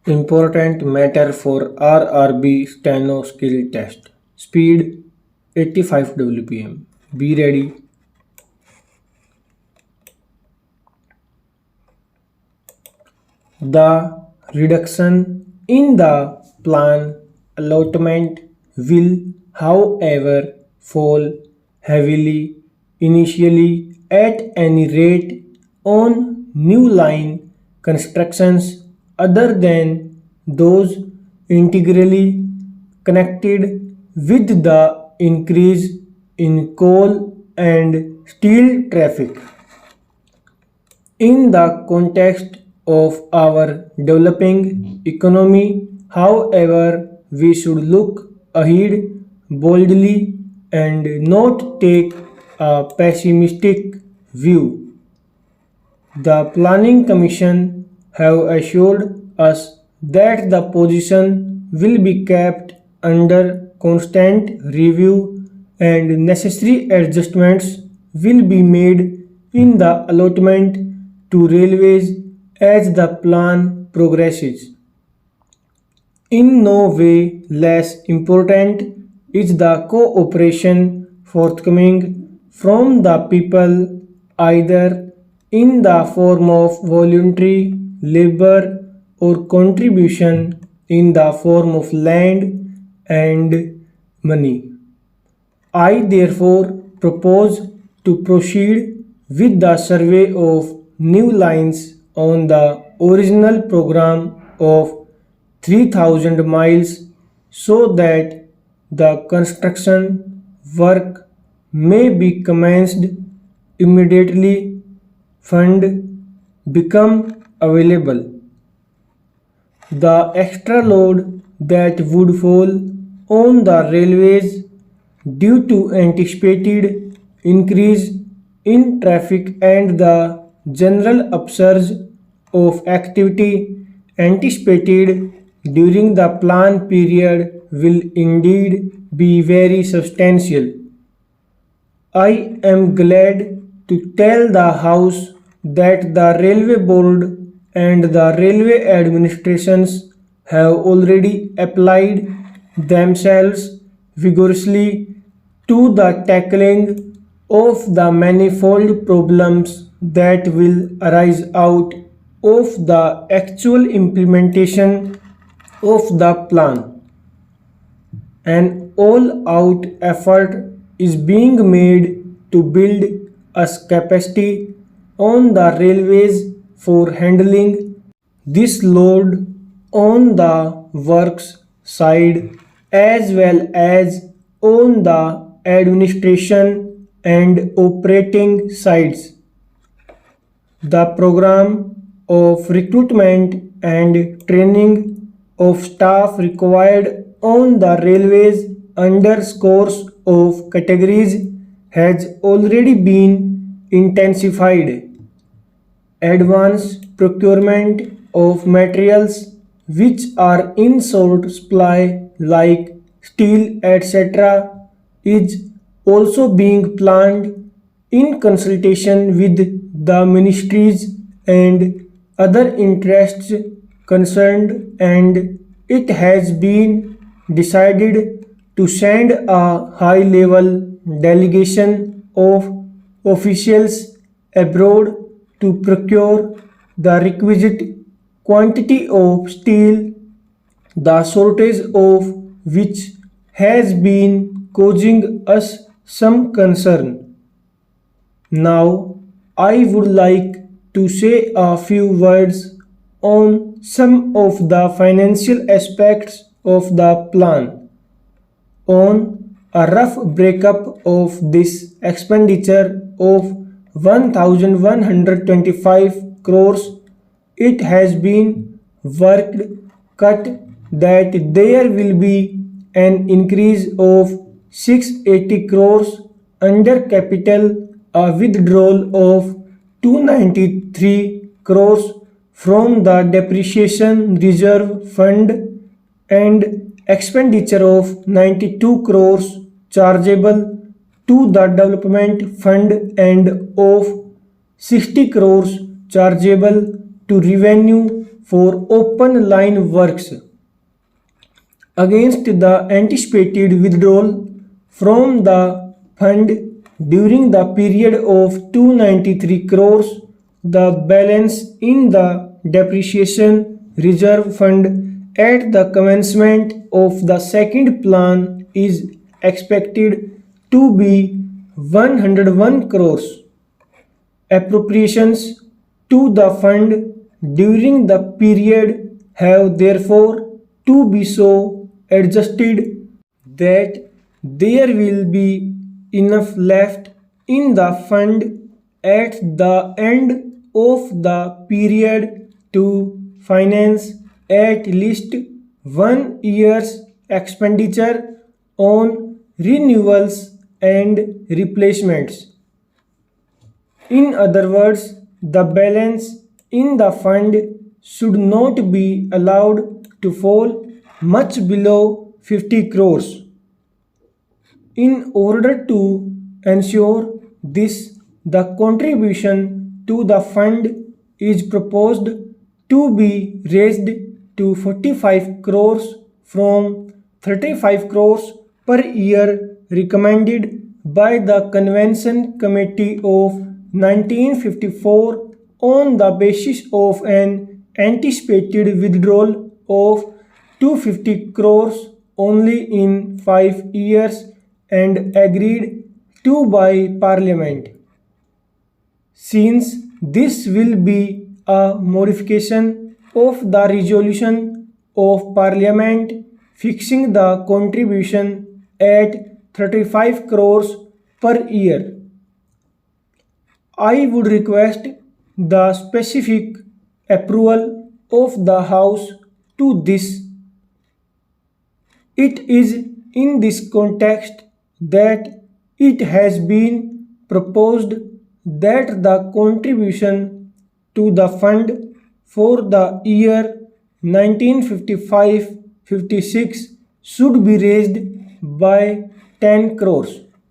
Important matter for RRB Steno skill test. Speed 85 WPM. Be ready. The reduction in the plan allotment will, however, fall heavily initially at any rate on new line constructions other than those integrally connected with the increase in coal and steel traffic. In the context of our developing economy, however, we should look ahead boldly and not take a pessimistic view. The Planning Commission have assured us that the position will be kept under constant review and necessary adjustments will be made in the allotment to railways as the plan progresses. In no way less important is the cooperation forthcoming from the people either in the form of voluntary labor or contribution in the form of land and money. I therefore propose to proceed with the survey of new lines on the original program of 3000 miles so that the construction work may be commenced immediately. Fund become available. The extra load that would fall on the railways due to anticipated increase in traffic and the general upsurge of activity anticipated during the plan period will indeed be very substantial. I am glad to tell the House that the Railway Board and the Railway Administrations have already applied themselves vigorously to the tackling of the manifold problems that will arise out of the actual implementation of the plan. An all-out effort is being made to build a capacity on the railways for handling this load on the works side as well as on the administration and operating sides. The program of recruitment and training of staff required on the railways under scores of categories has already been intensified. Advanced procurement of materials which are in short supply like steel etc. is also being planned in consultation with the ministries and other interests concerned, and it has been decided to send a high level delegation of officials abroad to procure the requisite quantity of steel, the shortage of which has been causing us some concern. Now, I would like to say a few words on some of the financial aspects of the plan. On a rough breakup of this expenditure of 1125 crores, it has been worked cut that there will be an increase of 680 crores under capital, a withdrawal of 293 crores from the depreciation reserve fund and expenditure of 92 crores chargeable to the development fund and of 60 crores chargeable to revenue for open line works against the anticipated withdrawal from the fund during the period of 293 crores. The balance in the depreciation reserve fund at the commencement of the second plan is expected to be 101 crores. Appropriations to the fund during the period have therefore to be so adjusted that there will be enough left in the fund at the end of the period to finance at least 1 year's expenditure on renewals and replacements. In other words, the balance in the fund should not be allowed to fall much below 50 crores. In order to ensure this, the contribution to the fund is proposed to be raised to 45 crores from 35 crores per year recommended by the Convention Committee of 1954 on the basis of an anticipated withdrawal of 250 crores only in 5 years and agreed to by Parliament. Since this will be a modification of the resolution of Parliament fixing the contribution at 35 crores per year, I would request the specific approval of the House to this. It is in this context that it has been proposed that the contribution to the fund for the year 1955-56 should be raised by 10 crores.